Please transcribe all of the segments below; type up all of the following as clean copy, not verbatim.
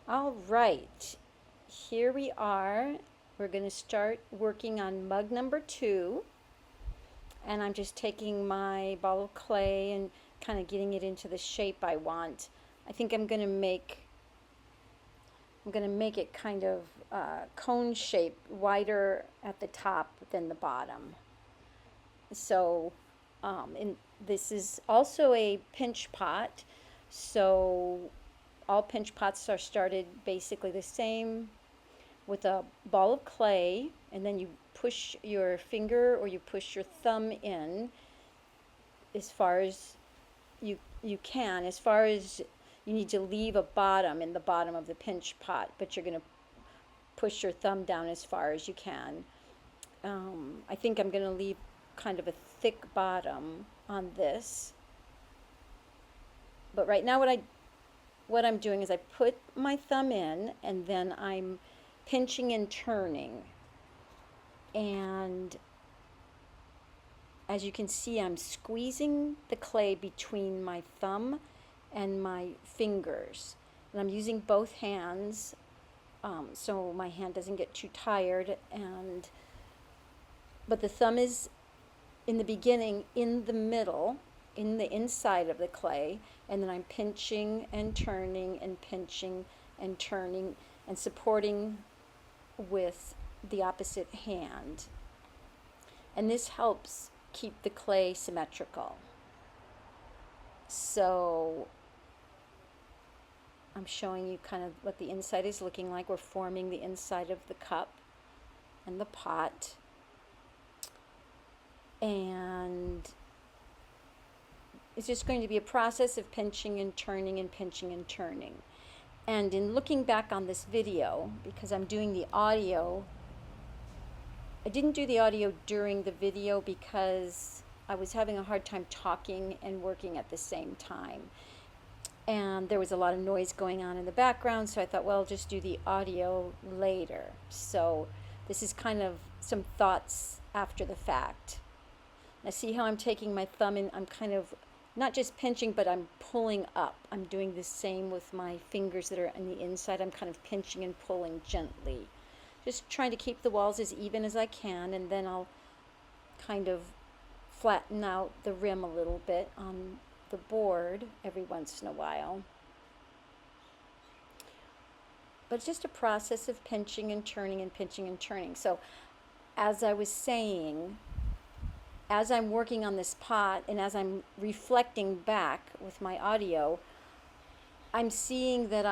All right, here we are. We're going to start working on mug number 2. And I'm just taking my ball of clay and kind of getting it into the shape I want. I think I'm going to make it kind of cone shape, wider at the top than the bottom. So this is also a pinch pot. So all pinch pots are started basically the same, with a ball of clay, and then you push your finger or you push your thumb in as far as you can, as far as you need to leave a bottom in the bottom of the pinch pot, but you're going to push your thumb down as far as you can. I think I'm going to leave kind of a thick bottom on this. But right now what I'm doing is I put my thumb in, and then I'm pinching and turning. And as you can see, I'm squeezing the clay between my thumb and my fingers. And I'm using both hands, so my hand doesn't get too tired. But the thumb is in the beginning, in the middle, in the inside of the clay, and then I'm pinching and turning and pinching and turning and supporting with the opposite hand. And this helps keep the clay symmetrical. So I'm showing you kind of what the inside is looking like. We're forming the inside of the cup and the pot. And it's just going to be a process of pinching and turning and pinching and turning. And in looking back on this video, because I'm doing the audio, I didn't do the audio during the video because I was having a hard time talking and working at the same time. And there was a lot of noise going on in the background, so I thought, well, I'll just do the audio later. So this is kind of some thoughts after the fact. Now see how I'm taking my thumb and I'm kind of not just pinching, but I'm pulling up. I'm doing the same with my fingers that are on the inside. I'm kind of pinching and pulling gently. Just trying to keep the walls as even as I can, and then I'll kind of flatten out the rim a little bit on the board every once in a while. But it's just a process of pinching and turning and pinching and turning. So as I was saying, as I'm working on this pot and as I'm reflecting back with my audio, I'm seeing that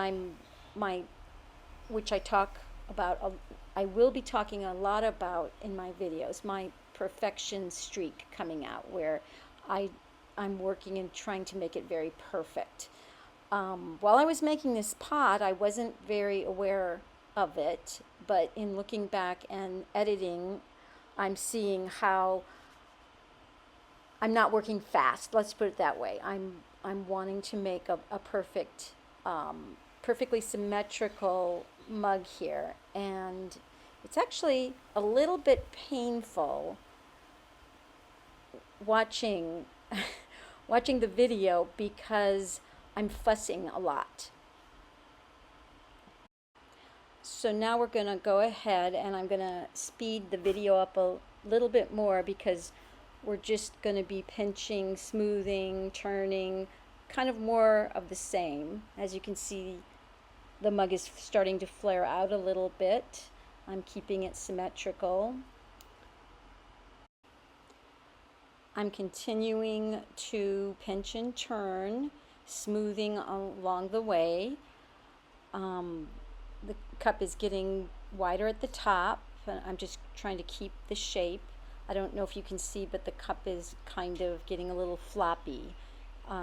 which I talk about, I will be talking a lot about in my videos, my perfection streak coming out, where I'm working and trying to make it very perfect. While I was making this pot, I wasn't very aware of it, but in looking back and editing, I'm seeing how I'm not working fast. Let's put it that way. I'm wanting to make a perfect, perfectly symmetrical mug here, and it's actually a little bit painful watching watching the video because I'm fussing a lot. So now we're going to go ahead and I'm going to speed the video up a little bit more because we're just going to be pinching, smoothing, turning, kind of more of the same. As you can see, the mug is starting to flare out a little bit. I'm keeping it symmetrical. I'm continuing to pinch and turn, smoothing along the way. The cup is getting wider at the top. I'm just trying to keep the shape. I don't know if you can see, but the cup is kind of getting a little floppy.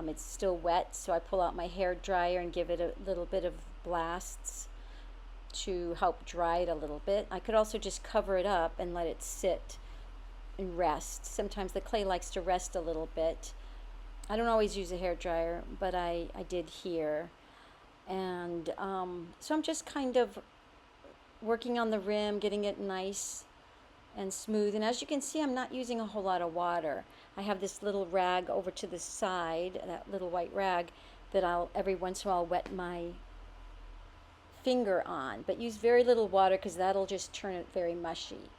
It's still wet, so I pull out my hair dryer and give it a little bit of blasts to help dry it a little bit. I could also just cover it up and let it sit and rest. Sometimes the clay likes to rest a little bit. I don't always use a hair dryer, but I did here. And so I'm just kind of working on the rim, getting it nice and smooth. And as you can see, I'm not using a whole lot of water. I have this little rag over to the side, that little white rag, that I'll every once in a while wet my finger on, but use very little water because that'll just turn it very mushy.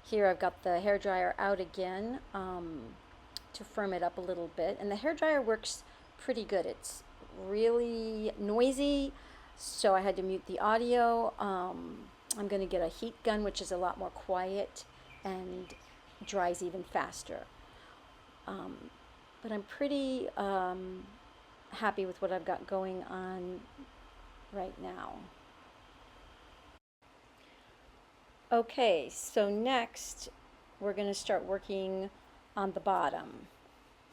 Here I've got the hairdryer out again to firm it up a little bit, and the hairdryer works pretty good. It's really noisy, so I had to mute the audio. I'm going to get a heat gun, which is a lot more quiet and dries even faster. But I'm pretty happy with what I've got going on right now. Okay, so next we're going to start working on the bottom.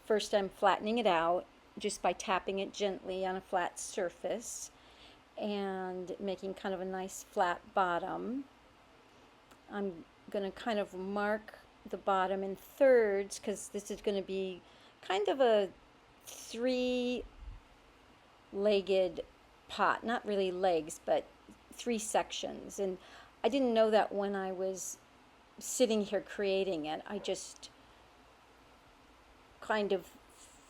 First, I'm flattening it out just by tapping it gently on a flat surface and making kind of a nice flat bottom. I'm going to kind of mark the bottom in thirds because this is going to be kind of a three-legged pot, not really legs, but three sections. And I didn't know that when I was sitting here creating it. I just kind of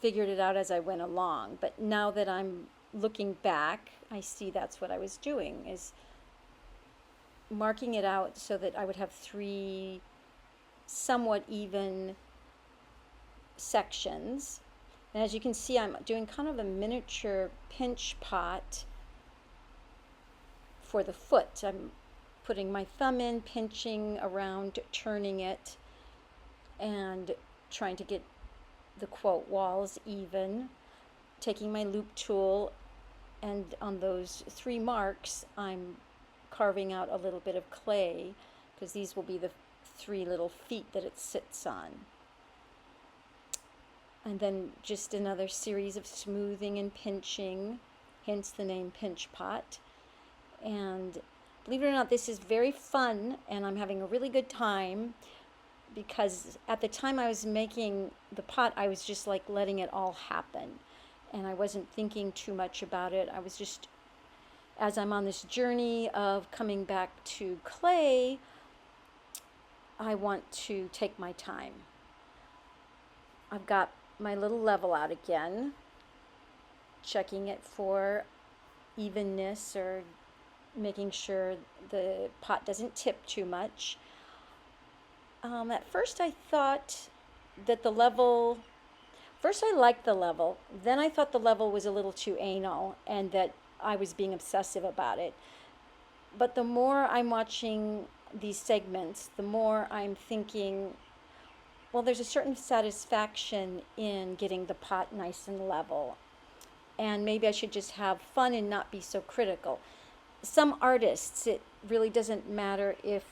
figured it out as I went along. But now that I'm looking back, I see that's what I was doing, is marking it out so that I would have three somewhat even sections. And as you can see, I'm doing kind of a miniature pinch pot for the foot. I'm putting my thumb in, pinching around, turning it, and trying to get the quote walls even, taking my loop tool, and on those three marks I'm carving out a little bit of clay because these will be the three little feet that it sits on. And then just another series of smoothing and pinching, hence the name pinch pot. And believe it or not, this is very fun and I'm having a really good time because at the time I was making the pot, I was just like letting it all happen. And I wasn't thinking too much about it. I was just, as I'm on this journey of coming back to clay, I want to take my time. I've got my little level out again, checking it for evenness or making sure the pot doesn't tip too much. At first I thought that the level, first I liked the level, then I thought the level was a little too anal and that I was being obsessive about it. But the more I'm watching these segments, the more I'm thinking, well, there's a certain satisfaction in getting the pot nice and level. And maybe I should just have fun and not be so critical. Some artists, it really doesn't matter if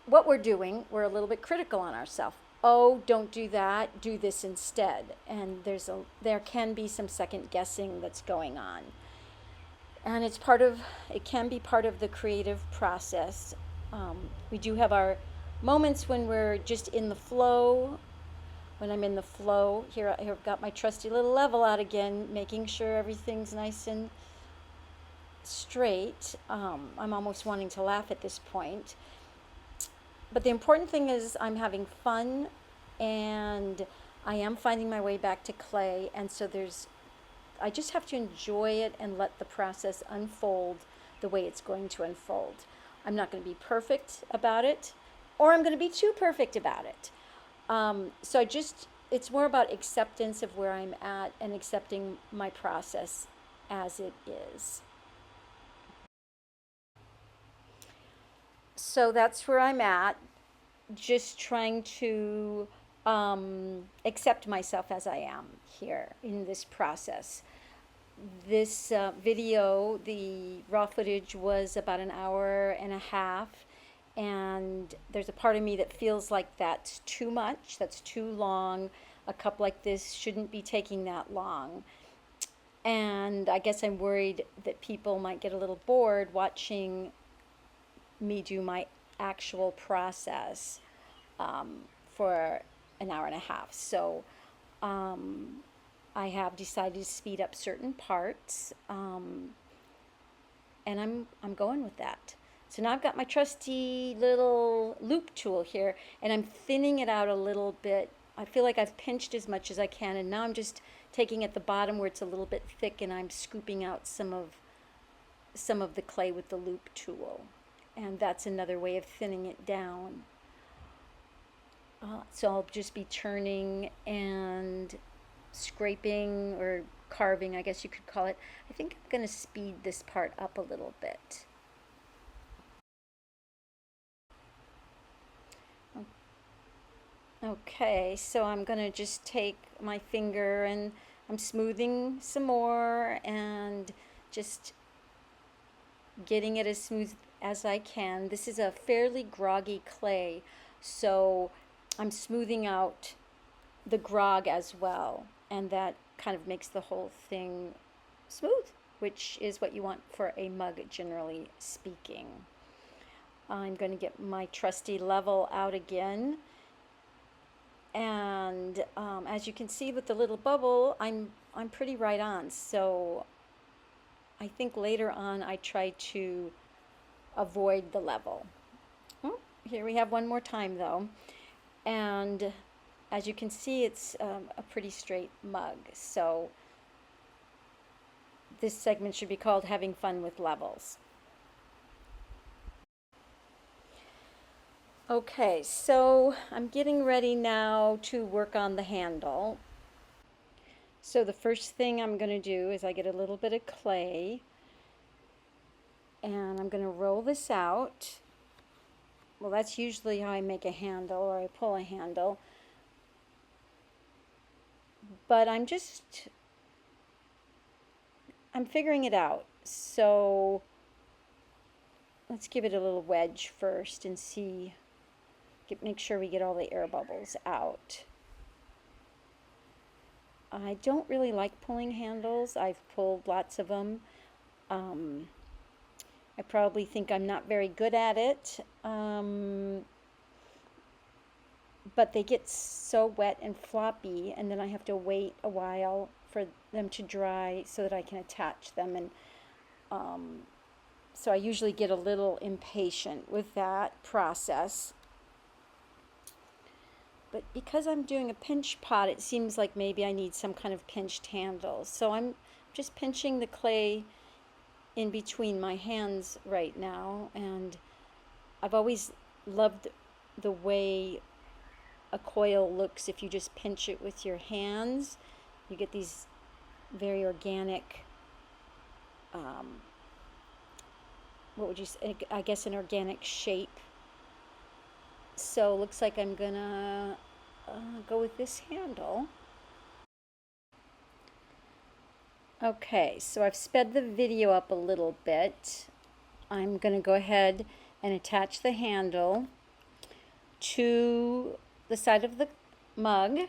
what we're doing, we're a little bit critical on ourselves. Oh, don't do that, do this instead. And there can be some second guessing that's going on. And it can be part of the creative process. We do have our moments when we're just in the flow. When I'm in the flow, here I've got my trusty little level out again, making sure everything's nice and straight. I'm almost wanting to laugh at this point. But the important thing is I'm having fun and I am finding my way back to clay. And so I just have to enjoy it and let the process unfold the way it's going to unfold. I'm not going to be perfect about it, or I'm going to be too perfect about it. So it's more about acceptance of where I'm at and accepting my process as it is. So that's where I'm at, just trying to accept myself as I am here in this process. This video, the raw footage, was about an hour and a half, and there's a part of me that feels like that's too much, that's too long. A cup like this shouldn't be taking that long. And I guess I'm worried that people might get a little bored watching me do my actual process for an hour and a half. So I have decided to speed up certain parts, and I'm going with that. So now I've got my trusty little loop tool here, and I'm thinning it out a little bit. I feel like I've pinched as much as I can, and now I'm just taking at the bottom where it's a little bit thick, and I'm scooping out some of some of the clay with the loop tool, and that's another way of thinning it down. So I'll just be turning and scraping or carving, I guess you could call it. I think I'm going to speed this part up a little bit. Okay, so I'm going to just take my finger and I'm smoothing some more and just getting it as smooth as I can. This is a fairly groggy clay, so I'm smoothing out the grog as well, and that kind of makes the whole thing smooth, which is what you want for a mug, generally speaking. I'm going to get my trusty level out again, and as you can see with the little bubble, I'm pretty right on. So I think later on I try to avoid the level. Oh, here we have one more time though, and as you can see, it's a pretty straight mug. So this segment should be called Having Fun with Levels. Okay, so I'm getting ready now to work on the handle. So the first thing I'm going to do is I get a little bit of clay and I'm going to roll this out. Well, that's usually how I make a handle, or I pull a handle. But I'm figuring it out. So let's give it a little wedge first and see, make sure we get all the air bubbles out. I don't really like pulling handles. I've pulled lots of them. I probably think I'm not very good at it. But they get so wet and floppy, and then I have to wait a while for them to dry so that I can attach them. And so I usually get a little impatient with that process. But because I'm doing a pinch pot, it seems like maybe I need some kind of pinched handle. So I'm just pinching the clay in between my hands right now. And I've always loved the way a coil looks if you just pinch it with your hands. You get these very organic, what would you say, I guess an organic shape. So looks like I'm gonna go with this handle. Okay, so I've sped the video up a little bit. I'm gonna go ahead and attach the handle to the side of the mug,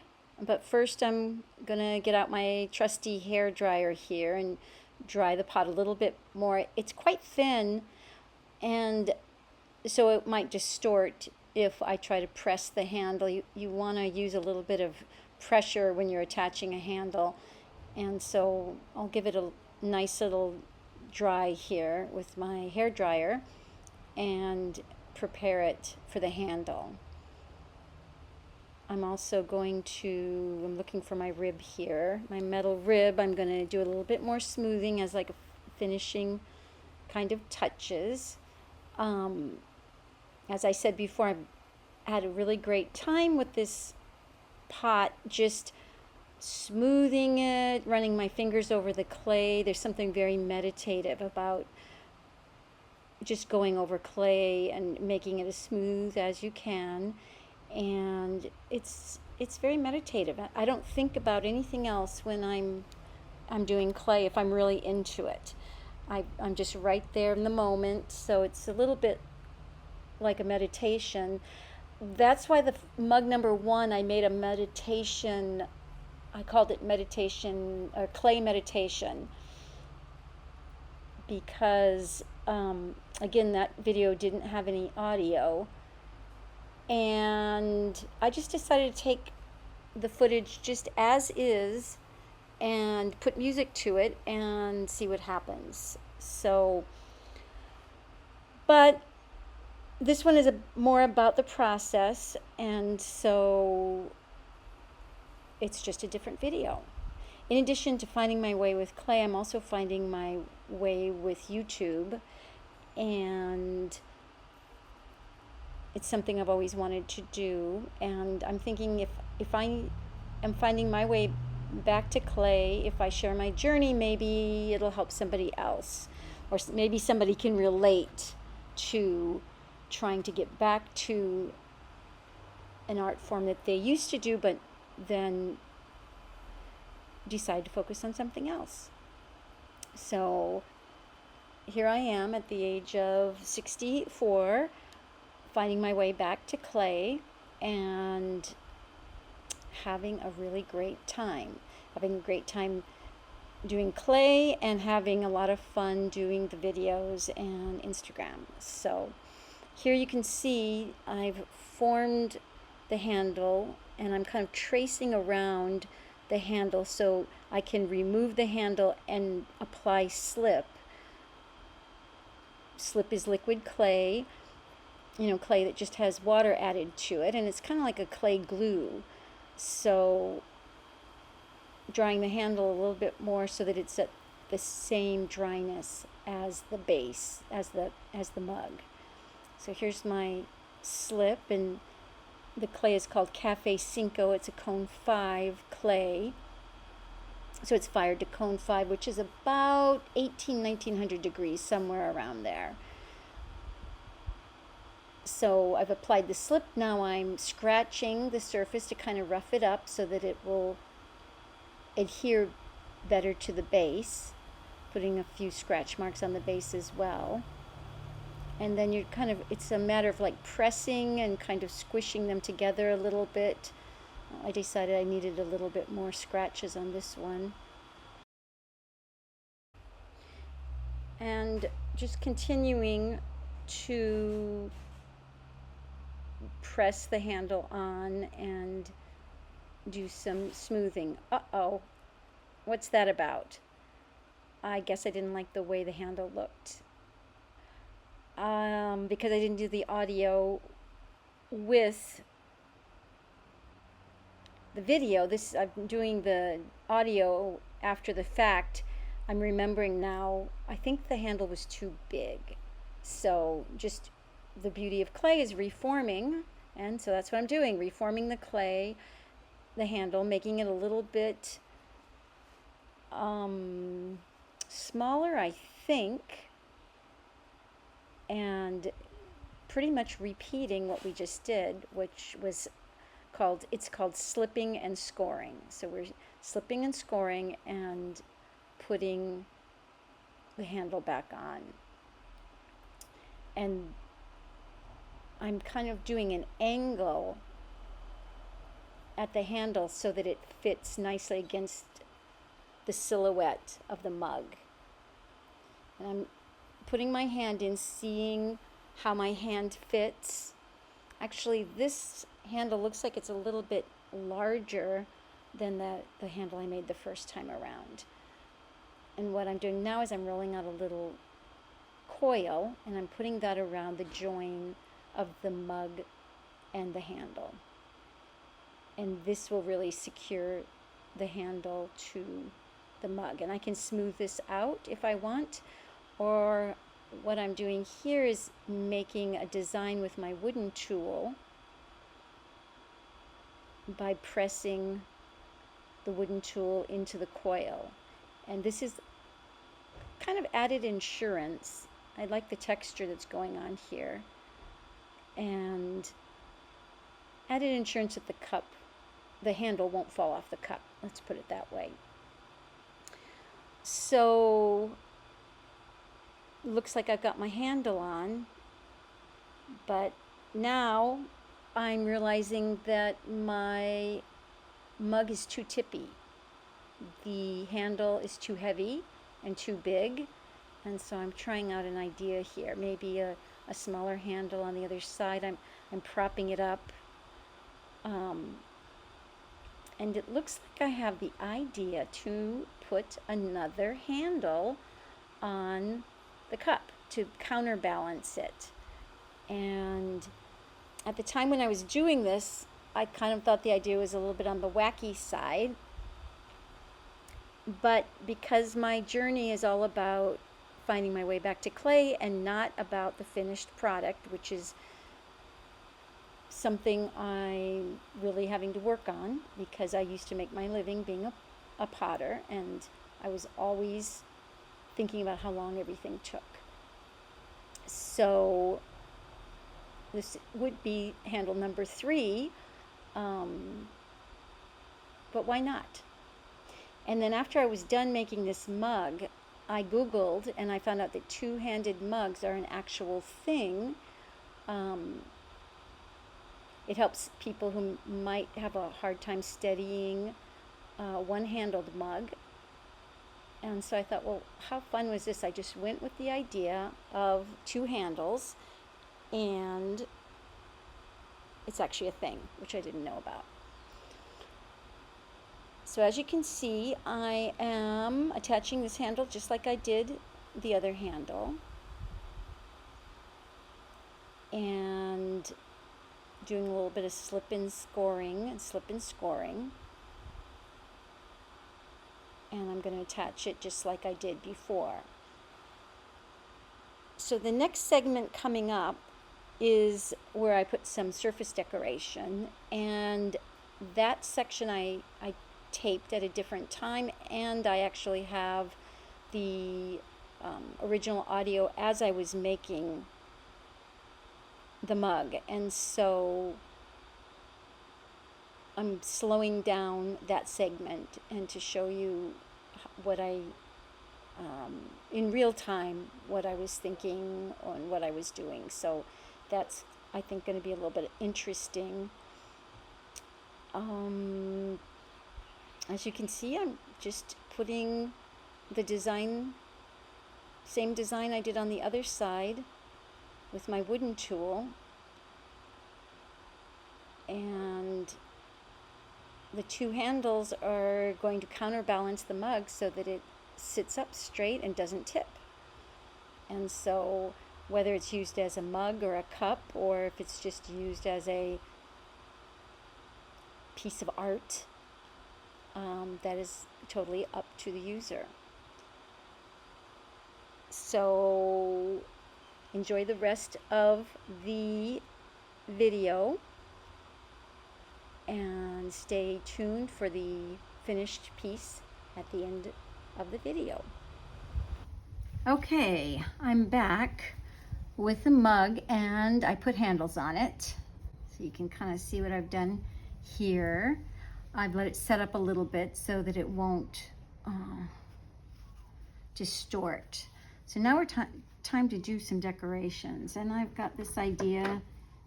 but first I'm gonna get out my trusty hair dryer here and dry the pot a little bit more. It's quite thin, and so it might distort if I try to press the handle. You want to use a little bit of pressure when you're attaching a handle, and so I'll give it a nice little dry here with my hair dryer and prepare it for the handle. I'm also I'm looking for my rib here, my metal rib. I'm going to do a little bit more smoothing as like a finishing kind of touches. As I said before, I've had a really great time with this pot, just smoothing it, running my fingers over the clay. There's something very meditative about just going over clay and making it as smooth as you can. And it's very meditative. I don't think about anything else when I'm doing clay if I'm really into it. I'm just right there in the moment, so it's a little bit like a meditation. That's why the mug number 1, I made a meditation. I called it meditation or clay meditation because again, that video didn't have any audio, and I just decided to take the footage just as is and put music to it and see what happens. So, but this one is more about the process, and so it's just a different video. in addition to finding my way with clay, I'm also finding my way with YouTube, and it's something I've always wanted to do. And I'm thinking if I am finding my way back to clay, if I share my journey, maybe it'll help somebody else, or maybe somebody can relate to trying to get back to an art form that they used to do, but then decide to focus on something else. So here I am at the age of 64, finding my way back to clay and having a really great time. Having a great time doing clay and having a lot of fun doing the videos and Instagram. So here you can see I've formed the handle, and I'm kind of tracing around the handle so I can remove the handle and apply slip. Slip is liquid clay, clay that just has water added to it, and it's kind of like a clay glue. So drying the handle a little bit more so that it's at the same dryness as the base, as the mug. So here's my slip, and the clay is called Cafe Cinco. It's a cone 5 clay. So it's fired to cone 5, which is about 1900 degrees, somewhere around there. So I've applied the slip. Now I'm scratching the surface to kind of rough it up so that it will adhere better to the base, putting a few scratch marks on the base as well. And then it's a matter of like pressing and kind of squishing them together a little bit. I decided I needed a little bit more scratches on this one. And just continuing to press the handle on and do some smoothing. Uh-oh, what's that about? I guess I didn't like the way the handle looked. Because I didn't do the audio with the video. I'm doing the audio after the fact. I'm remembering now, I think the handle was too big. So just the beauty of clay is reforming, and so that's what I'm doing, reforming the clay, the handle, making it a little bit smaller, I think, and pretty much repeating what we just did, which was called slipping and scoring. So we're slipping and scoring and putting the handle back on. And I'm kind of doing an angle at the handle so that it fits nicely against the silhouette of the mug. And I'm putting my hand in, seeing how my hand fits. Actually, this handle looks like it's a little bit larger than the handle I made the first time around. And what I'm doing now is I'm rolling out a little coil, and I'm putting that around the join of the mug and the handle. And this will really secure the handle to the mug. And I can smooth this out if I want, or what I'm doing here is making a design with my wooden tool by pressing the wooden tool into the coil. And this is kind of added insurance. I like the texture that's going on here. And added insurance that the handle won't fall off the cup. Let's put it that way. So looks like I've got my handle on, but now I'm realizing that my mug is too tippy. The handle is too heavy and too big, and so I'm trying out an idea here. Maybe a smaller handle on the other side. I'm propping it up, and it looks like I have the idea to put another handle on the cup to counterbalance it. And at the time when I was doing this, I kind of thought the idea was a little bit on the wacky side, But because my journey is all about finding my way back to clay and not about the finished product, which is something I'm really having to work on, because I used to make my living being a potter, and I was always thinking about how long everything took. So this would be handle number 3, but why not? And then after I was done making this mug, I Googled and I found out that two-handed mugs are an actual thing. It helps people who might have a hard time steadying one-handled mug. And so I thought, well, how fun was this? I just went with the idea of 2 handles, and it's actually a thing, which I didn't know about. So as you can see, I am attaching this handle just like I did the other handle, and doing a little bit of slip and scoring. And I'm going to attach it just like I did before. So the next segment coming up is where I put some surface decoration, and that section I taped at a different time, and I actually have the original audio as I was making the mug, and so I'm slowing down that segment and to show you what I in real time, what I was thinking and what I was doing. So that's, I think, going to be a little bit interesting. As you can see, I'm just putting the design, same design I did on the other side with my wooden tool, and the 2 handles are going to counterbalance the mug so that it sits up straight and doesn't tip. And so whether it's used as a mug or a cup, or if it's just used as a piece of art, that is totally up to the user. So enjoy the rest of the video and stay tuned for the finished piece at the end of the video. Okay, I'm back with the mug, and I put handles on it so you can kind of see what I've done here. I've let it set up a little bit so that it won't distort. So now we're time to do some decorations, and I've got this idea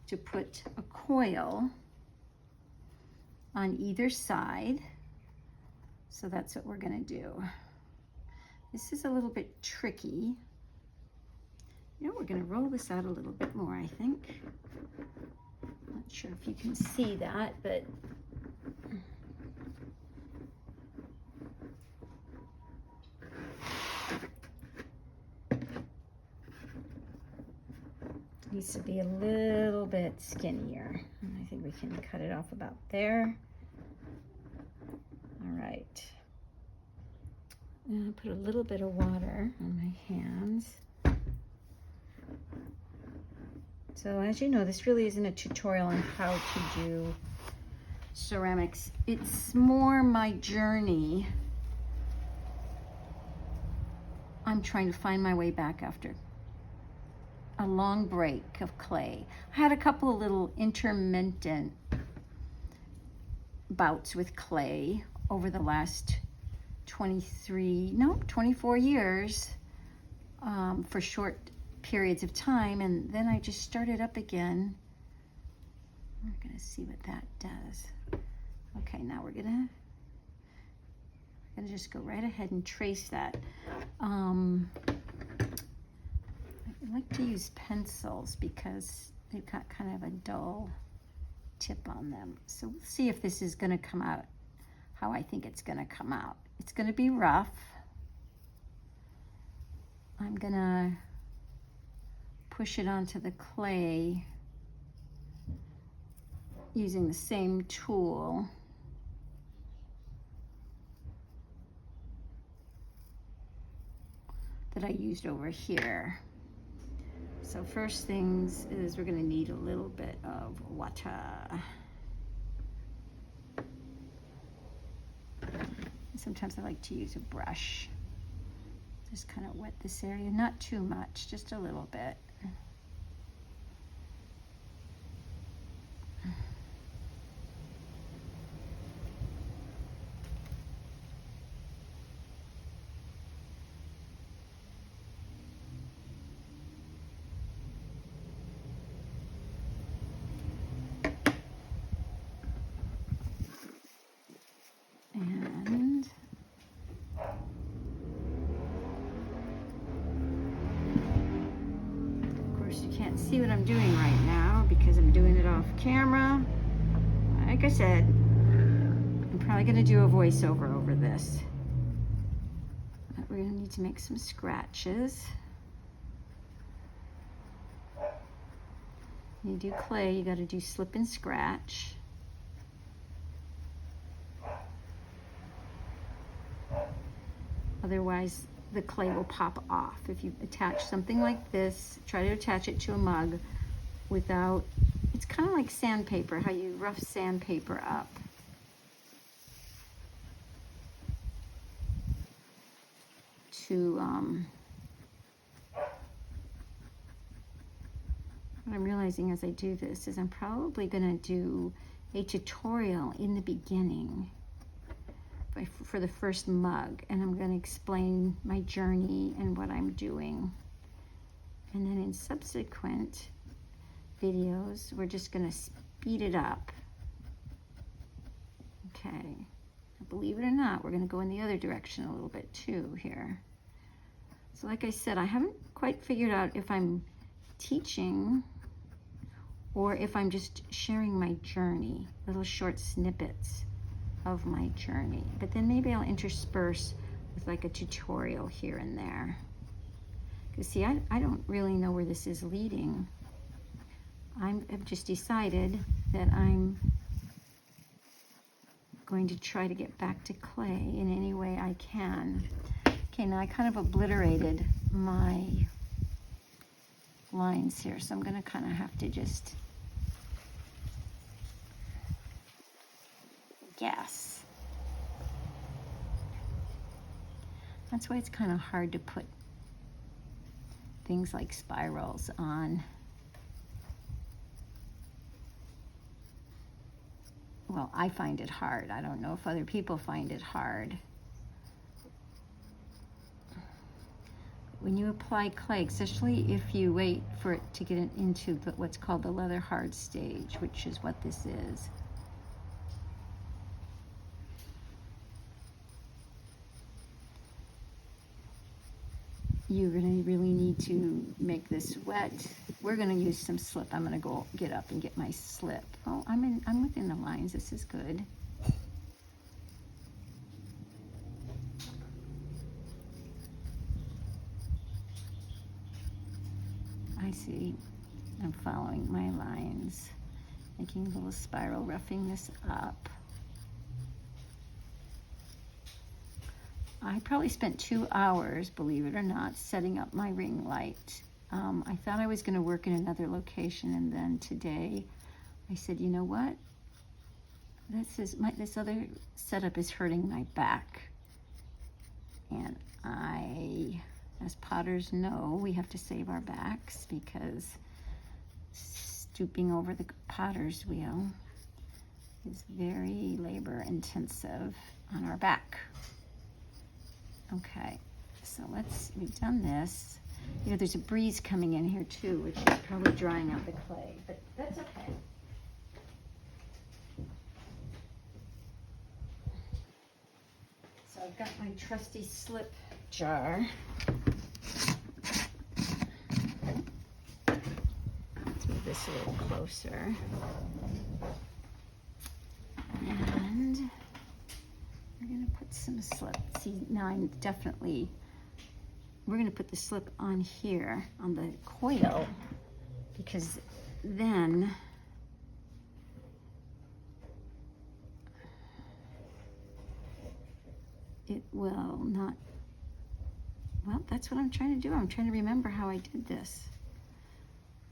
to put a coil on either side. So that's what we're gonna do. This is a little bit tricky. You know, we're gonna roll this out a little bit more, I think. Not sure if you can see that, but it needs to be a little bit skinnier. And I think we can cut it off about there. All right. And I'll put a little bit of water on my hands. So as you know, this really isn't a tutorial on how to do ceramics. It's more my journey. I'm trying to find my way back after a long break of clay. I had a couple of little intermittent bouts with clay over the last 24 years for short periods of time, and then I just started up again. We're gonna see what that does. Okay, now we're gonna just go right ahead and trace that. I like to use pencils because they've got kind of a dull tip on them. So we'll see if this is gonna come out how I think it's gonna come out. It's gonna be rough. I'm gonna push it onto the clay using the same tool. that I used over here. So first things is we're going to need a little bit of water. Sometimes I like to use a brush. Just kind of wet this area, not too much, just a little bit. And of course you can't see what I'm doing right now because I'm doing it off camera. Like I said, I'm probably going to do a voiceover over this. But we're going to need to make some scratches. When you do clay, you got to do slip and scratch. Otherwise, the clay will pop off. If you attach something like this, try to attach it to a mug without, it's kind of like sandpaper, how you rough sandpaper up. What I'm realizing as I do this is I'm probably going to do a tutorial in the beginning for the first mug, and I'm going to explain my journey and what I'm doing. And then in subsequent videos, we're just going to speed it up. Okay. Believe it or not, we're going to go in the other direction a little bit too here. So like I said, I haven't quite figured out if I'm teaching or if I'm just sharing my journey, little short snippets of my journey. But then maybe I'll intersperse with like a tutorial here and there. Because see, I don't really know where this is leading. I've just decided that I'm going to try to get back to clay in any way I can. Okay, now I kind of obliterated my lines here, so I'm going to kind of have to just guess. That's why it's kind of hard to put things like spirals on. Well, I find it hard. I don't know if other people find it hard. When you apply clay, especially if you wait for it to get into what's called the leather hard stage, which is what this is. You're going to really need to make this wet. We're going to use some slip. I'm going to go get up and get my slip. Oh, I'm within the lines. This is good. I see. I'm following my lines, making a little spiral, roughing this up. I probably spent 2 hours, believe it or not, setting up my ring light. I thought I was going to work in another location, and then today I said, you know what? This other setup is hurting my back. And as potters know, we have to save our backs because stooping over the potter's wheel is very labor intensive on our back. Okay, so we've done this. You know, there's a breeze coming in here too, which is probably drying out the clay, but that's okay. So I've got my trusty slip jar. Let's move this a little closer. And we're going to put some slip. See, now we're going to put the slip on here, on the coil, because then it will not well, that's what I'm trying to do. I'm trying to remember how I did this.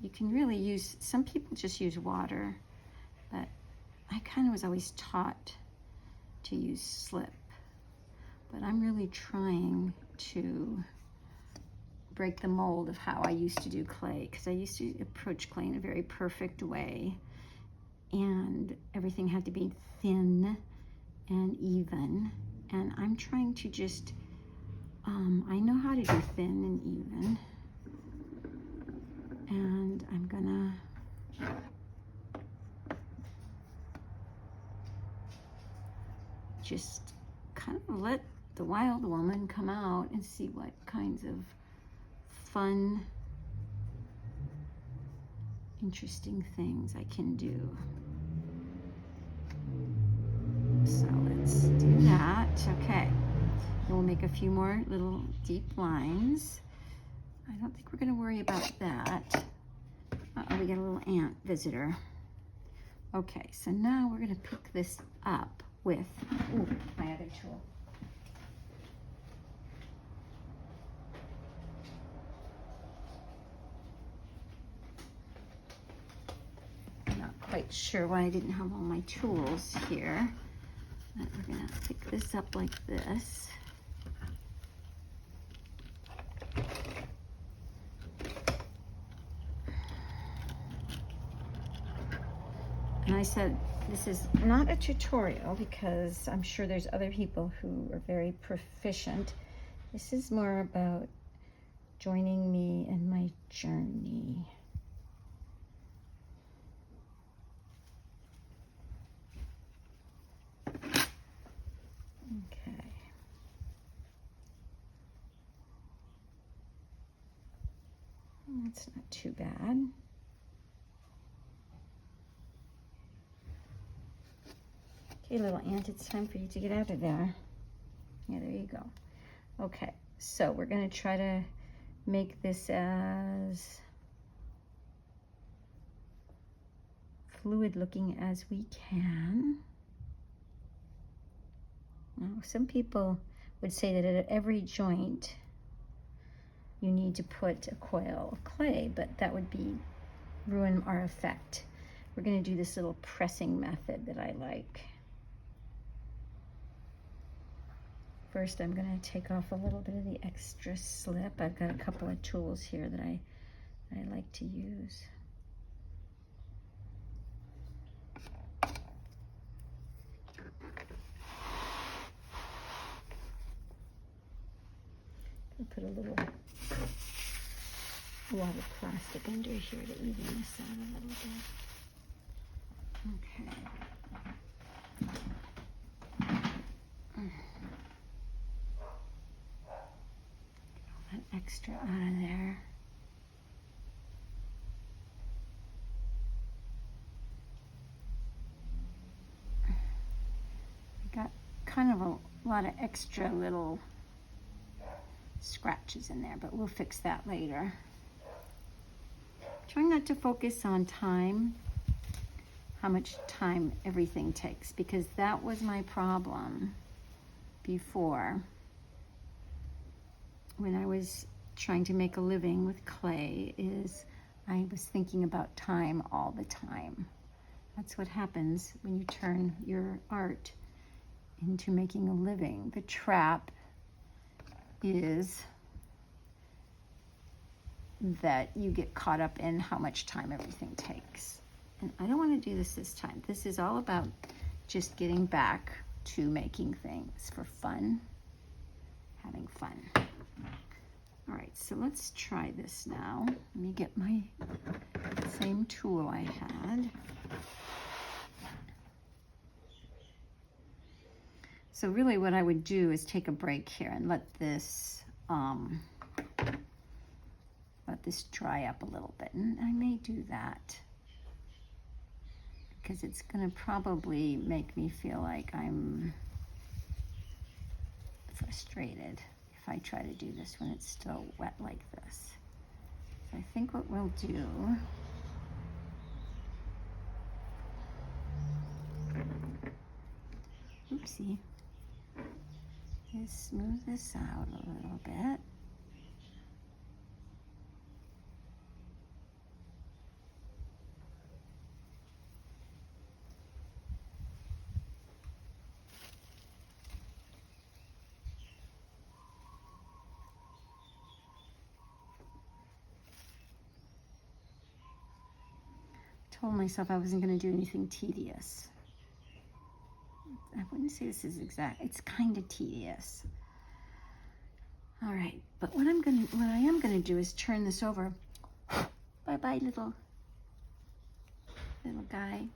You can really use, some people just use water, but I kind of was always taught to use slip. But I'm really trying to break the mold of how I used to do clay, because I used to approach clay in a very perfect way, and everything had to be thin and even. And I'm trying to just, I know how to do thin and even, and I'm gonna just kind of let the wild woman come out and see what kinds of fun, interesting things I can do. So let's do that. Okay, and we'll make a few more little deep lines. I don't think we're going to worry about that. Uh-oh, we got a little ant visitor. Okay, so now we're going to pick this up with, ooh, my other tool. I'm not quite sure why I didn't have all my tools here. But we're going to pick this up like this. And I said, this is not a tutorial because I'm sure there's other people who are very proficient. This is more about joining me in my journey. Okay. That's not too bad. Okay, little ant, it's time for you to get out of there. Yeah, there you go. Okay, so we're gonna try to make this as fluid looking as we can. Now, some people would say that at every joint you need to put a coil of clay, but that would ruin our effect. We're gonna do this little pressing method that I like. First, I'm going to take off a little bit of the extra slip. I've got a couple of tools here that I like to use. I'll put a little wad of plastic under here to even this out a little bit. Okay. Extra out of there. I got kind of a lot of extra little scratches in there, but we'll fix that later. Trying not to focus on time, how much time everything takes, because that was my problem before. When I was trying to make a living with clay, is I was thinking about time all the time. That's what happens when you turn your art into making a living. The trap is that you get caught up in how much time everything takes. And I don't want to do this time. This is all about just getting back to making things for fun, having fun. All right, so let's try this now. Let me get my same tool I had. So really what I would do is take a break here and let this dry up a little bit. And I may do that because it's gonna probably make me feel like I'm frustrated if I try to do this when it's still wet like this. So I think what we'll do oopsie, is smooth this out a little bit. told myself I wasn't going to do anything tedious. I wouldn't say this is exact. It's kind of tedious. All right, but what I am going to do is turn this over. Bye-bye, little guy. I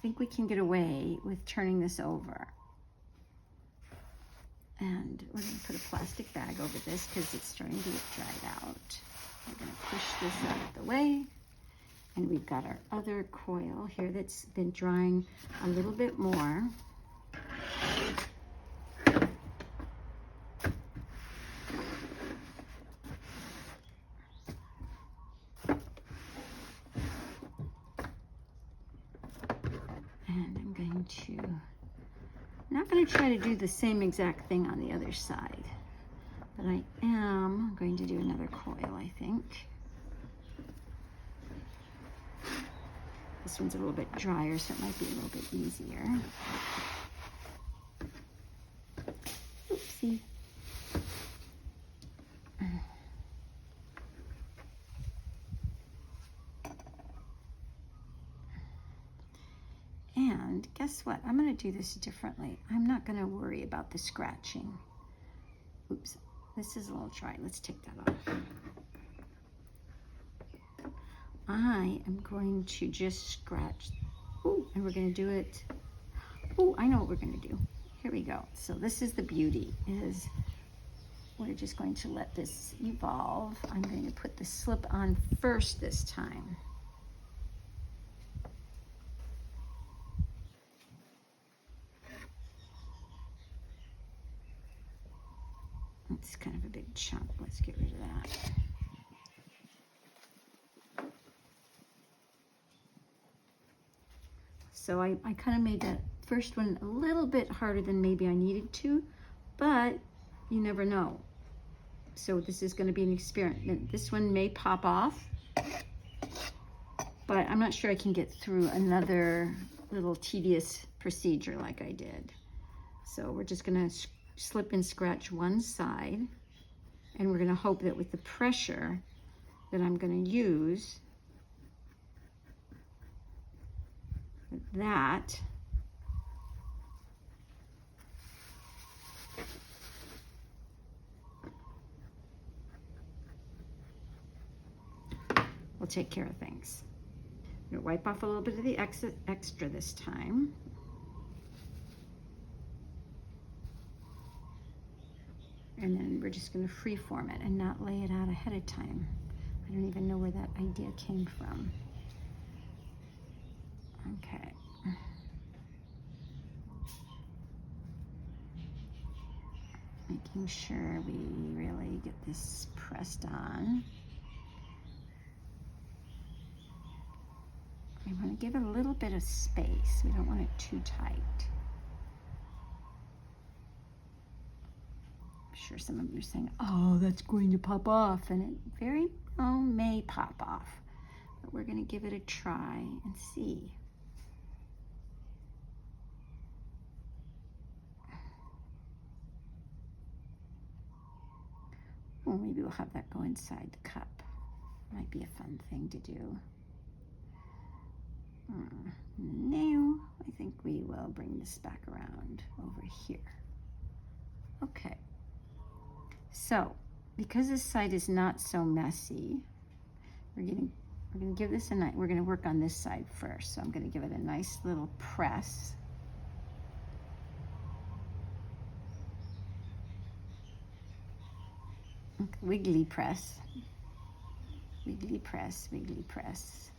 think we can get away with turning this over. And we're going to put a plastic bag over this because it's starting to get dried out. We're going to push this out of the way. And we've got our other coil here that's been drying a little bit more. And I'm not going to try to do the same exact thing on the other side, but I am going to do another coil, I think. This one's a little bit drier, so it might be a little bit easier. Oopsie. And guess what? I'm going to do this differently. I'm not going to worry about the scratching. Oops, this is a little dry. Let's take that off. I am going to just scratch. Ooh, and we're going to do it. Oh, I know what we're going to do. Here we go. So this is the beauty, is we're just going to let this evolve. I'm going to put the slip on first this time. It's kind of a big chunk. Let's get rid of that. So I kind of made that first one a little bit harder than maybe I needed to, but you never know. So this is going to be an experiment. This one may pop off, but I'm not sure I can get through another little tedious procedure like I did. So we're just going to slip and scratch one side, and we're going to hope that with the pressure that I'm going to use, that will take care of things. I'm going to wipe off a little bit of the extra this time. And then we're just going to freeform it and not lay it out ahead of time. I don't even know where that idea came from. Okay. Making sure we really get this pressed on. We want to give it a little bit of space. We don't want it too tight. I'm sure some of you are saying, oh, that's going to pop off, and it very well may pop off. But we're going to give it a try and see. Well, maybe we'll have that go inside the cup. Might be a fun thing to do. Now, I think we will bring this back around over here. Okay. So, because this side is not so messy, we're going to give this a nice, we're going to work on this side first. So I'm going to give it a nice little press. Wiggly press. Wiggly press, wiggly press,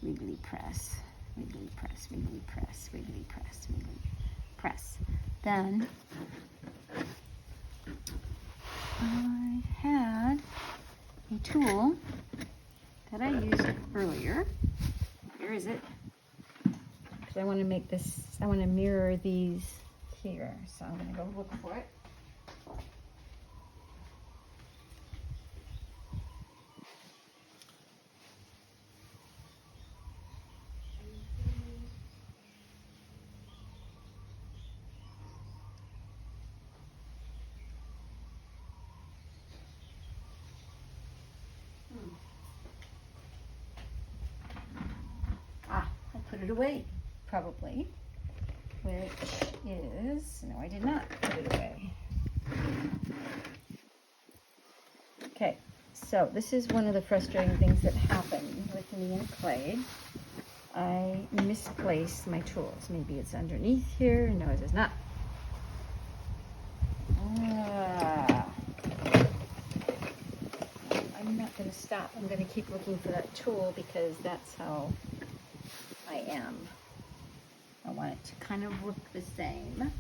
wiggly press, wiggly press, wiggly press, wiggly press, wiggly press. Then I had a tool that I used earlier. Where is it? Because I want to make this, I want to mirror these here. So I'm going to go look for it. it away, probably, which is, no, I did not put it away. Okay, so this is one of the frustrating things that happen with me and clay. I misplace my tools. Maybe it's underneath here. No, it is not. I'm not going to stop. I'm going to keep looking for that tool because that's how I am. I want it to kind of look the same.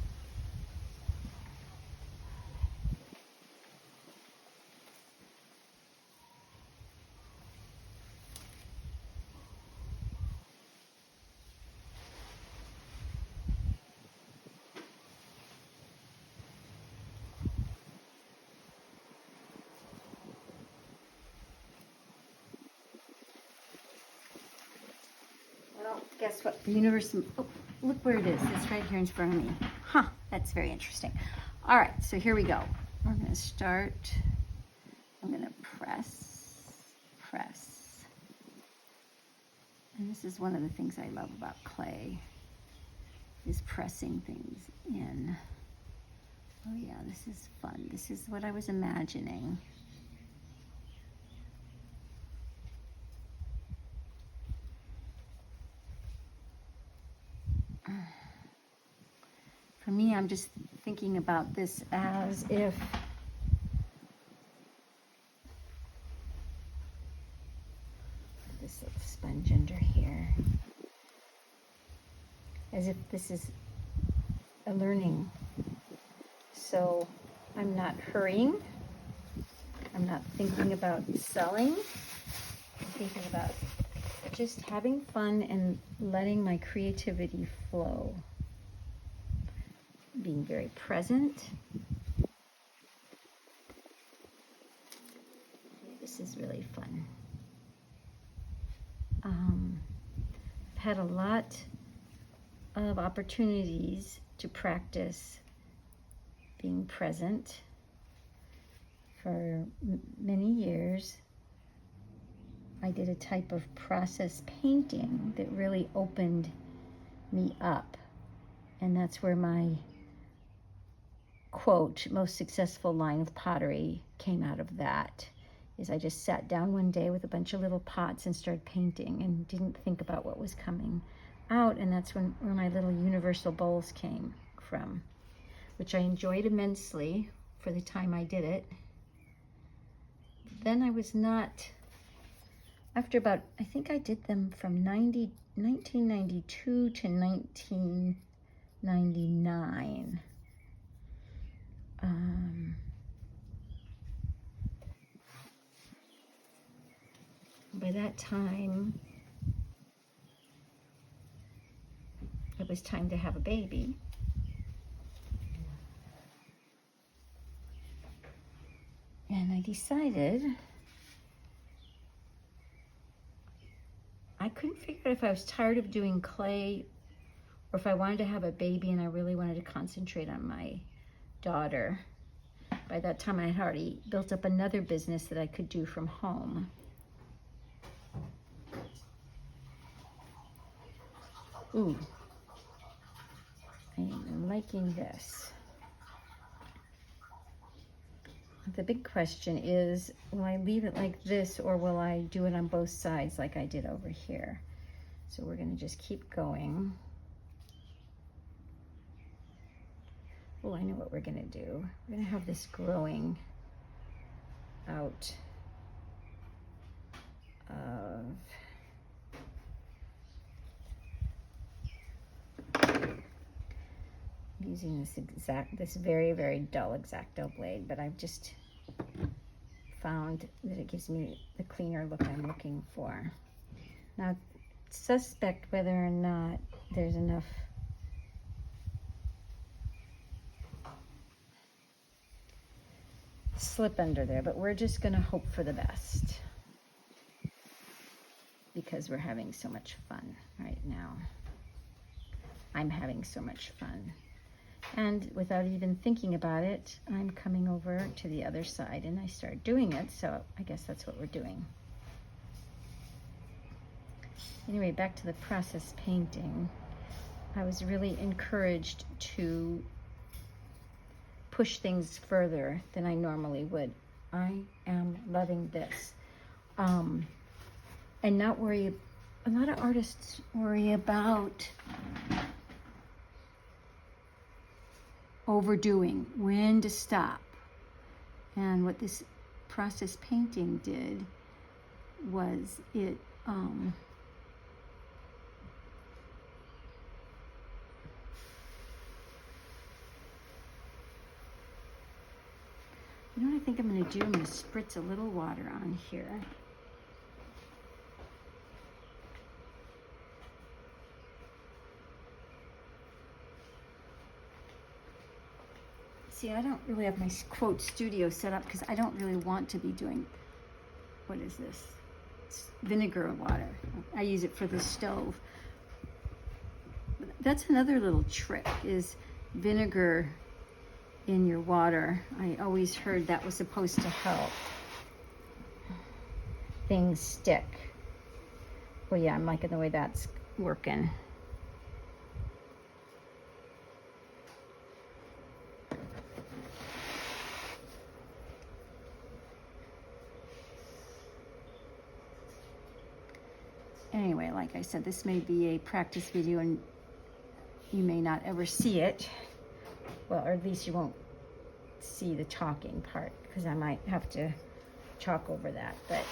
Well, guess what? The universe, oh, look where it is. It's right here in front of me. Huh, that's very interesting. All right, so here we go. We're going to start. I'm going to press. And this is one of the things I love about clay, is pressing things in. Oh yeah, this is fun. This is what I was imagining. For me, I'm just thinking about this as if this little sponge under here, as if this is a learning. So I'm not hurrying. I'm not thinking about selling. I'm thinking about just having fun and letting my creativity flow. Being very present. This is really fun. I've had a lot of opportunities to practice being present for many years. I did a type of process painting that really opened me up, and that's where my quote, most successful line of pottery came out of that. Is I just sat down one day with a bunch of little pots and started painting and didn't think about what was coming out, and that's where my little universal bowls came from, which I enjoyed immensely for the time I did it. Then I was not, after about, I think I did them from 1992 to 1999. By that time, it was time to have a baby. And I decided I couldn't figure out if I was tired of doing clay or if I wanted to have a baby and I really wanted to concentrate on my daughter. By that time, I had already built up another business that I could do from home. Ooh, I am liking this. The big question is, will I leave it like this or will I do it on both sides like I did over here? So we're going to just keep going. Oh, I know what we're going to do. We're going to have this growing out of using this very, very dull X-Acto blade, but I've just found that it gives me the cleaner look I'm looking for. Now, suspect whether or not there's enough slip under there, but we're just going to hope for the best because we're having so much fun right now. I'm having so much fun. And without even thinking about it, I'm coming over to the other side and I start doing it, so I guess that's what we're doing. Anyway, back to the process painting. I was really encouraged to push things further than I normally would. I am loving this. And not worry. A lot of artists worry about overdoing, when to stop. And what this process painting did was it you know what I think I'm going to do? I'm going to spritz a little water on here. See, I don't really have my quote studio set up because I don't really want to be doing, what is this? It's vinegar water. I use it for the stove. That's another little trick, is vinegar in your water. I always heard that was supposed to help things stick. Well, yeah, I'm liking the way that's working. Anyway, like I said, this may be a practice video and you may not ever see it. Well, or at least you won't see the chalking part, because I might have to chalk over that, but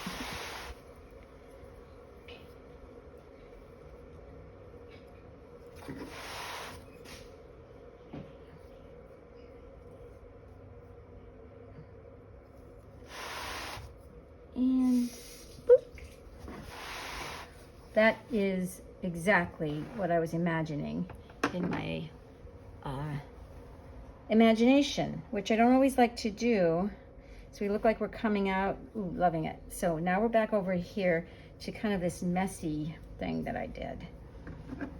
and boop. That is exactly what I was imagining in my imagination, which I don't always like to do. So we look like we're coming out. Ooh, loving it. So now we're back over here to kind of this messy thing that I did.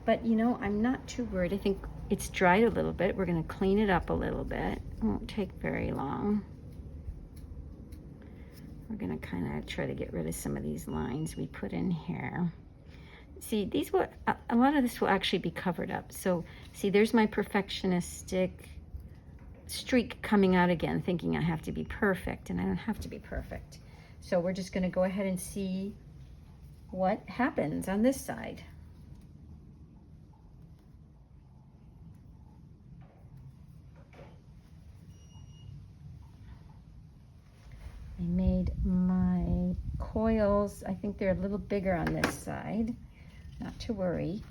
But you know, I'm not too worried. I think it's dried a little bit. We're going to clean it up a little bit. It won't take very long. We're going to kind of try to get rid of some of these lines we put in here. See, these will, a lot of this will actually be covered up. So see, there's my perfectionistic streak coming out again, thinking I have to be perfect, and I don't have to be perfect. So we're just going to go ahead and see what happens on this side. I made my coils, I think they're a little bigger on this side. Not to worry.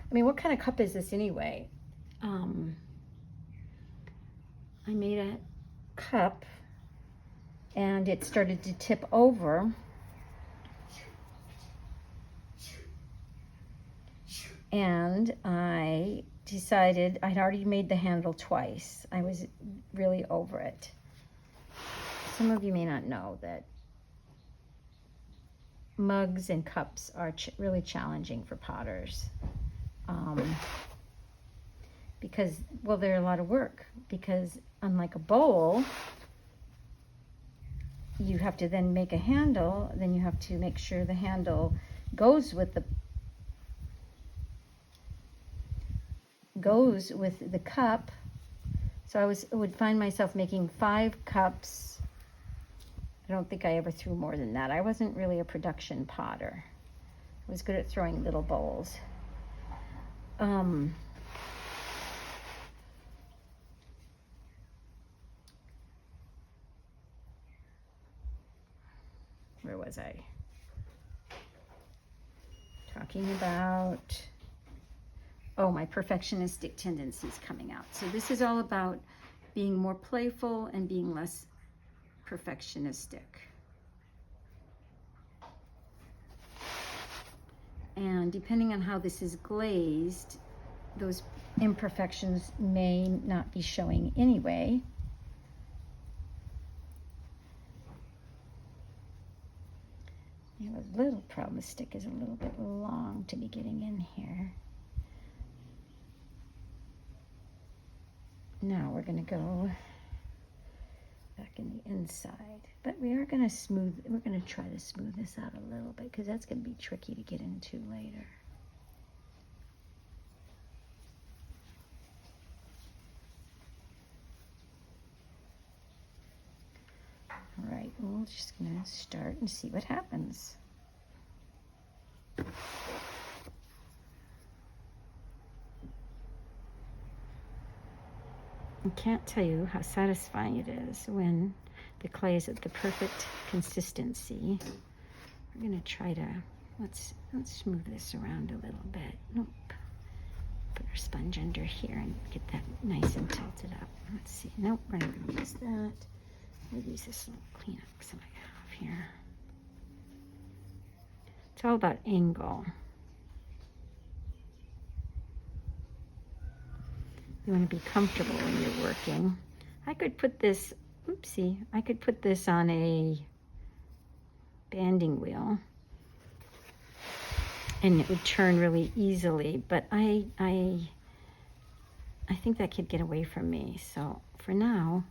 I mean, what kind of cup is this anyway? I made a cup and it started to tip over. And I decided, I'd already made the handle twice. I was really over it. Some of you may not know that mugs and cups are really challenging for potters. Because, well, they're a lot of work, because unlike a bowl, you have to then make a handle, then you have to make sure the handle goes with the cup. So I would find myself making 5 cups. I don't think I ever threw more than that. I wasn't really a production potter. I was good at throwing little bowls. Where was I? Talking about, oh, my perfectionistic tendencies coming out. So this is all about being more playful and being less perfectionistic. And depending on how this is glazed, those imperfections may not be showing anyway. I have a little problem. The stick is a little bit long to be getting in here. Now we're going to go back in the inside. But we are going to we're going to try to smooth this out a little bit because that's going to be tricky to get into later. All right, well, we're just going to start and see what happens. I can't tell you how satisfying it is when the clay is at the perfect consistency. We're going to try to, let's smooth this around a little bit. Nope. Put our sponge under here and get that nice and tilted up. Let's see. Nope, we're not going to use that. We'll use this little Kleenex that I have here. It's all about angle. You want to be comfortable when you're working. I could put this, oopsie, I could put this on a banding wheel and it would turn really easily, but I think that could get away from me. So for now,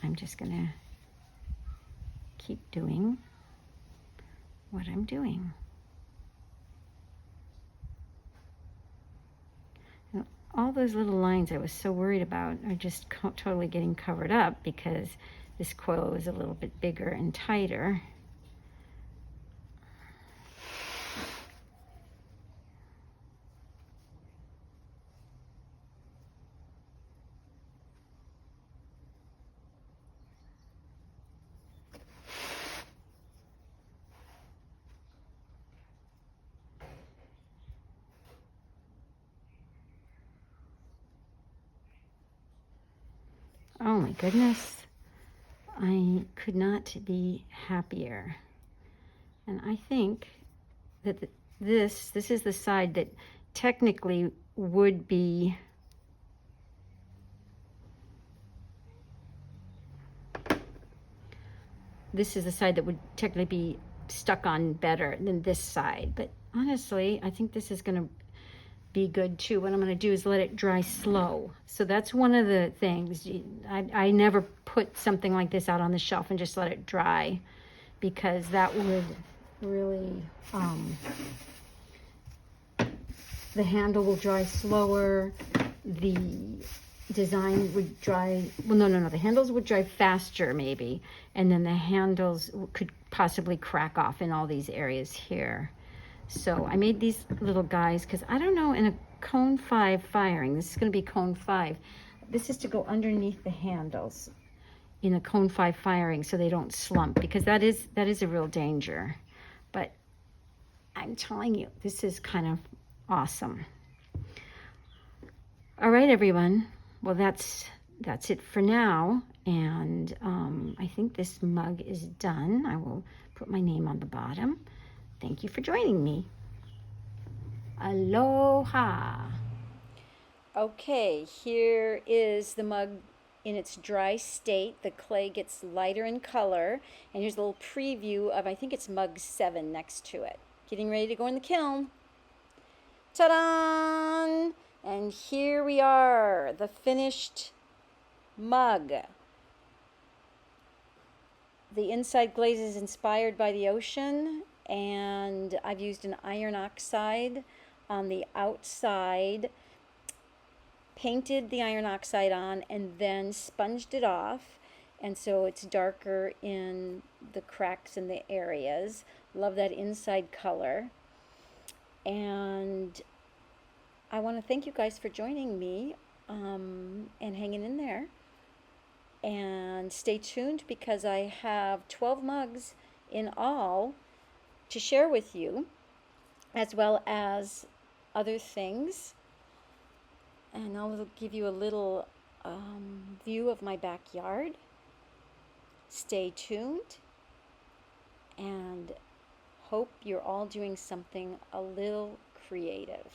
I'm just gonna keep doing what I'm doing. All those little lines I was so worried about are just totally getting covered up because this coil is a little bit bigger and tighter. Oh my goodness, I could not be happier. And I think that this is the side that technically would be stuck on better than this side. But honestly, I think this is going to be good too. What I'm going to do is let it dry slow. So that's one of the things. I never put something like this out on the shelf and just let it dry because that would really, the handle will dry slower. The design would dry, well, no, the handles would dry faster maybe. And then the handles could possibly crack off in all these areas here. So I made these little guys because I don't know, in a cone 5 firing, this is going to be cone 5. This is to go underneath the handles in a cone 5 firing so they don't slump, because that is a real danger. But I'm telling you, this is kind of awesome. All right, everyone. Well, that's it for now. And I think this mug is done. I will put my name on the bottom. Thank you for joining me. Aloha. Okay, here is the mug in its dry state. The clay gets lighter in color. And here's a little preview of, I think it's mug 7 next to it. Getting ready to go in the kiln. Ta-da! And here we are, the finished mug. The inside glaze is inspired by the ocean, and I've used an iron oxide on the outside, painted the iron oxide on, and then sponged it off, and so it's darker in the cracks in the areas. Love that inside color. And I want to thank you guys for joining me and hanging in there. And stay tuned because I have 12 mugs in all to share with you, as well as other things. And I'll give you a little view of my backyard. Stay tuned and hope you're all doing something a little creative.